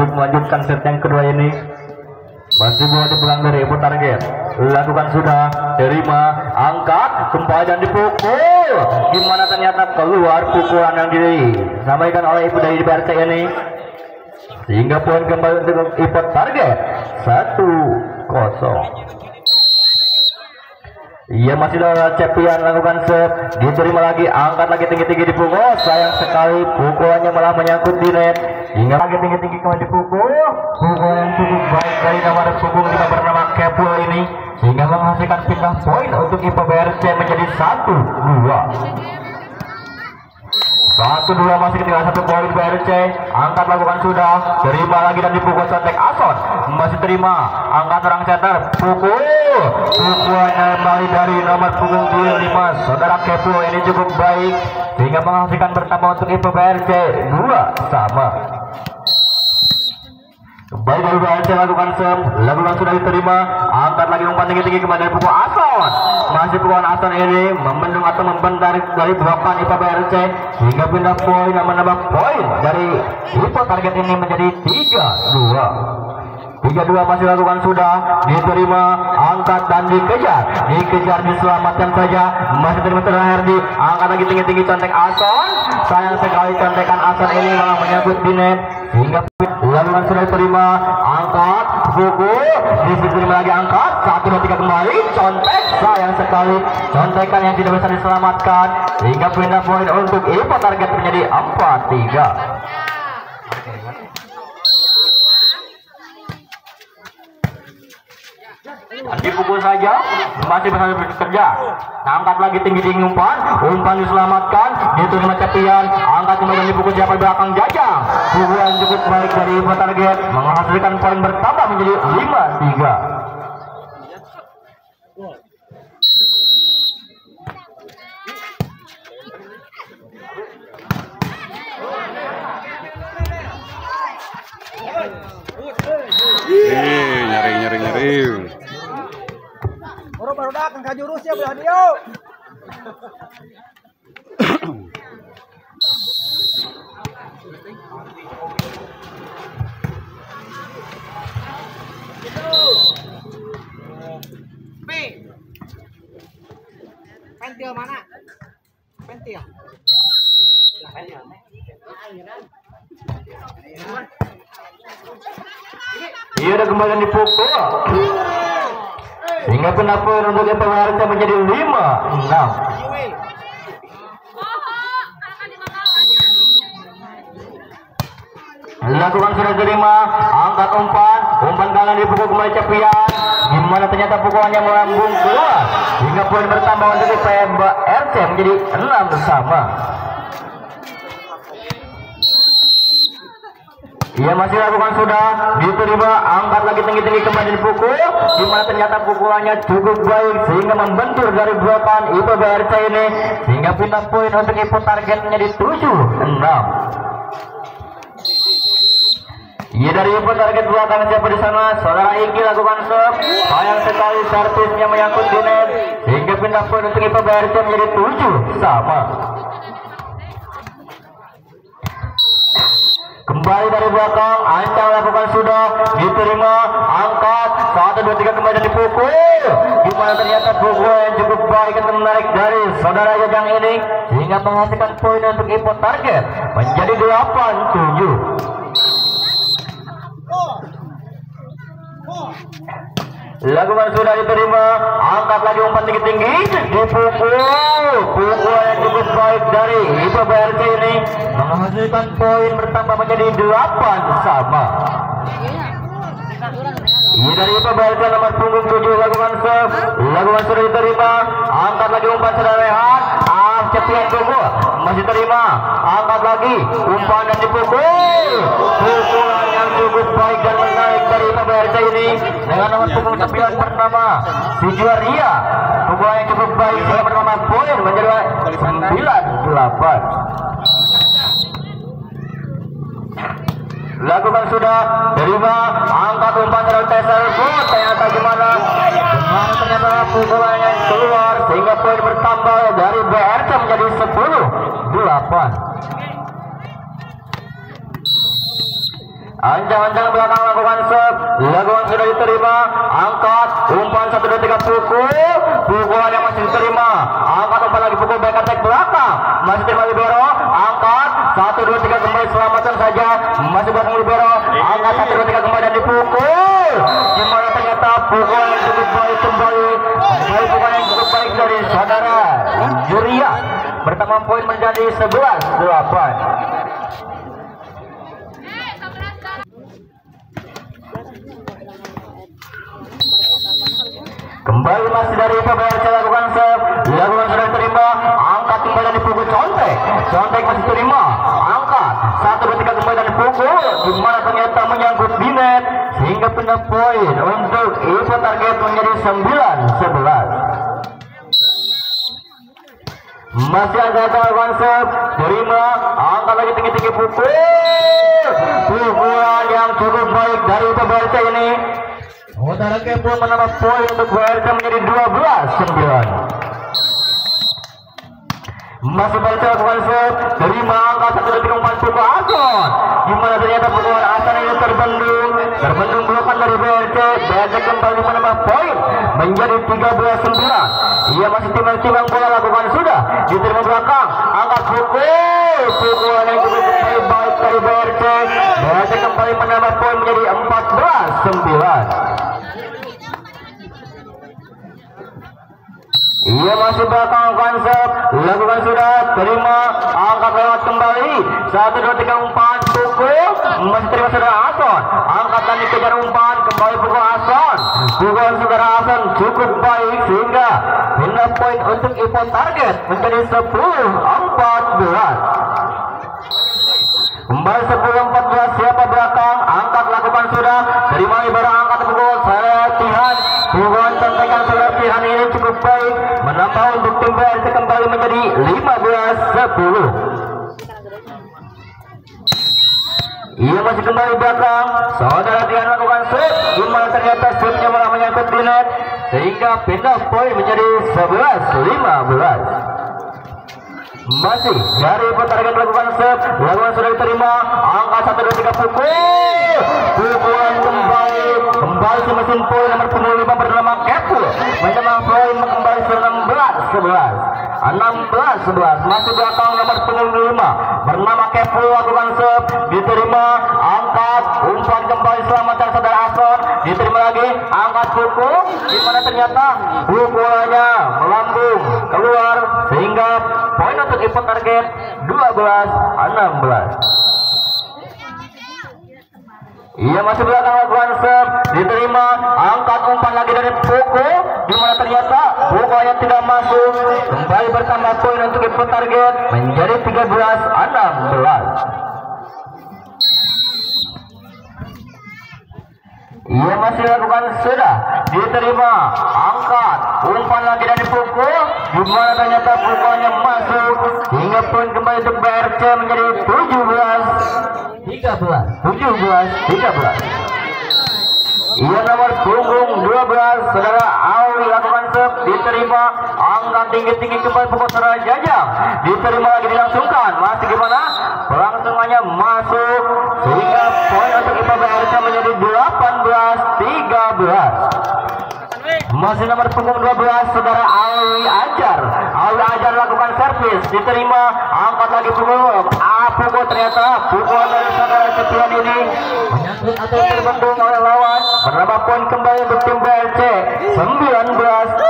untuk melanjutkan set yang kedua ini. Masih bola dipegang dari ibu target, lakukan sudah, terima, angkat, kembali dan dipukul. Gimana ternyata keluar pukulan yang disampaikan oleh ibu dari BRC ini, sehingga poin kembali untuk ibu target 1-0. Ia masih dalam Cepian lakukan set, diterima lagi, angkat lagi tinggi-tinggi dipukul. Sayang sekali pukulannya malah menyangkut di net, hingga lagi tinggi-tinggi kembali dipukul. Pukulan yang cukup baik dari nomor punggung kita bernama Kepo ini, sehingga menghasilkan pindah poin untuk IPA BRC menjadi 1-2 masih ketinggalan 1 poin BRC. Angkat lakukan sudah, terima lagi dan dipukul contek Ason, masih terima, angkat orang center, pukul. Pukulannya kembali dari nomor punggung 25 saudara Kepo ini cukup baik, sehingga menghasilkan bertambah untuk IPA BRC 2-2. Baik dari BRC lakukan serve, lakukan sudah diterima, angkat lagi umpan tinggi-tinggi kembali dari pukul Ason. Masih pukulan Ason ini membendung atau membentar dari blokan IPA BRC, hingga pindah poin dan menambah poin dari IPA target ini menjadi 3-2. 3-2 masih lakukan sudah, diterima, angkat dan dikejar diselamatkan saja, masih terima terakhir di angkat lagi tinggi-tinggi contek Ason. Sayang sekali contekan Ason ini malah menyangkut di net, hingga laluan sudah diterima, angkat, pukul, diterima lagi, angkat, 1-2-3 kembali, contek. Sayang sekali contekan yang tidak bisa diselamatkan, hingga pindah poin untuk IPA target menjadi 4-3. Dipukul saja, masih bisa bekerja. Angkat lagi tinggi-tinggi umpan diselamatkan, diterima Cepian, angkat kemudian dipukul siapa belakang Jajang. Pukulan cukup baik dari IPA target, menghasilkan poin bertambah menjadi 5-3. Nyari. Baru datang ke jurus ya belah dia. Pentil mana? Pentil. Ia ada kembali dipukul, hingga pindah poin untuk IPA BRC menjadi 5-6. Lakukan sudah terima, angkat umpan kanan dipukul kembali Cepian. Gimana ternyata pukulannya melambung keluar, hingga poin bertambah untuk IPA BRC menjadi 6-6. Ia masih lakukan sudah, diterima, angkat lagi tinggi-tinggi kembali dipukul. Dimana ternyata pukulannya cukup baik, sehingga membentur dari blokan IPA BRC ini, sehingga pindah poin untuk IPA target menjadi 7-6. Ia dari IPA target belakang siapa di sana? Saudara Iki lakukan serve, sayang sekali servisnya menyangkut di net, sehingga pindah poin untuk IPA BRC menjadi 7-sama. Kembali dari belakang, Ancang lakukan sudah, diterima, angkat, 1-2-3 kembali dan dipukul. Dimana ternyata pukul yang cukup baik untuk menarik dari saudara Jajang ini, sehingga menghasilkan poin untuk IPA target menjadi 8-7. Lakukan sudah, diterima, angkat lagi umpan tinggi-tinggi, dipukul. Pukulan yang cukup baik dari IPA BRC ini menghasilkan poin bertambah menjadi 8-sama. Ini dari IPA BRC nomor punggung 7 lakukan serve, lakukan sudah diterima, angkat lagi umpan sudah rehat, Cepian pukul, masih terima, angkat lagi umpan dan dipukul. Pukulan yang cukup baik dan menarik dari IPA BRC ini dengan nomor punggung 9 bernama Sijuaria. Pukulan yang cukup baik sehingga bernama poin menjadi 9-8. Lakukan sudah, terima, angkat umpan dari tersebut. Ternyata gimana ternyata pukulannya keluar, sehingga poin bertambah dari BRC menjadi 10-8. Ancang-ancang belakang lakukan serve, lakukan sudah diterima, angkat, umpan 1 2 3 pukul, pukulan yang masih diterima, angkat umpan lagi pukul back attack belakang, masih terima libero, angkat 1 2 3 kembali selamatkan saja, masih belakang libero, angkat 1 2 3 kembali dan dipukul, gimana ternyata pukulan yang cukup baik kembali pukulan yang cukup baik dari saudara Juria, bertambah poin menjadi 11-8. Kembali masih dari PBRC lakukan serve, lakukan sudah diterima, angkat kembali dan dipukul Contek masih terima, angkat 1 2 3 kembali dan dipukul, dimana ternyata menyangkut di net sehingga pindah poin untuk Ivo target menjadi 9-11. Masih ada lakukan serve, terima, angkat lagi tinggi-tinggi pukul, pukulan yang cukup baik dari PBRC ini. Utara Kepo menambah poin untuk BRC menjadi 12-9. Masih BRC lakukan serve, terima, angkat 1 2 3 umpan pukul Ason, dimana ternyata pukulan Ason ini terbendung blokan dari BRC kembali menambah poin menjadi 13-9. Ia masih timbang bola lakukan sudah diterima belakang, angkat pukulan yang cukup baik dari BRC kembali menambah poin menjadi 14-9. Ia masih belakang konsep, lakukan sudah, terima, angkat lewat kembali, 1 2 3 umpan, pukul, masih terima saudara Ason, angkat dan dikejar umpan, kembali pukul Ason, pukulan saudara Ason cukup baik sehingga pindah poin untuk Ivo target menjadi 10-14. Kembali 10-14, siapa belakang, angkat lakukan sudah, terima ibarat angkat pukul, latihan, pukulan contekan latihan ini cukup baik, menambah untuk tim BRC kembali menjadi 15-10. Ia masih kembali belakang, saudara Tian lakukan serve, dimana ternyata serve-nya malah menyangkut di net, sehingga pindah poin menjadi 11-15. Masih dari pertarungan melakukan serve, lakukan sudah diterima, angka 1 2 3 pukulan kembali si mesin poin nomor 5 bernama Kepul menambah poin kembali 16-11, masih belakang nomor 5 bernama Kepul lakukan serve, diterima, angkat, umpan kembali selamatkan saudara Ason, diterima lagi, angkat pukul, dimana ternyata pukulannya melambung keluar sehingga poin untuk Ivo target 12-16. Ia masih belakang lakukan serve, diterima, angkat umpan lagi dari pukul, dimana ternyata pukulnya tidak masuk, kembali bertambah poin untuk Ivo target menjadi 13-16. Ia masih lakukan sudah, diterima, angkat, umpan lagi dan dipukul, dimana ternyata pukulannya masuk hingga poin kembali untuk BRC menjadi 17-13. Ia nomor punggung 12 saudara Awi lakukan serve, diterima, angkat tinggi-tinggi kembali pukul saudara Jajang, diterima lagi dilangsungkan, masih gimana pelangsungannya masuk sehingga poin untuk Ivo BRC menjadi 18-13. Masih nomor punggung 12 saudara Awi Ajar lakukan servis, diterima, angkat lagi pukul, ternyata pukulan dari saudara Cepian ini menyangkut atau terbendung oleh lawan, menambah poin kembali untuk tim BRC 19-13.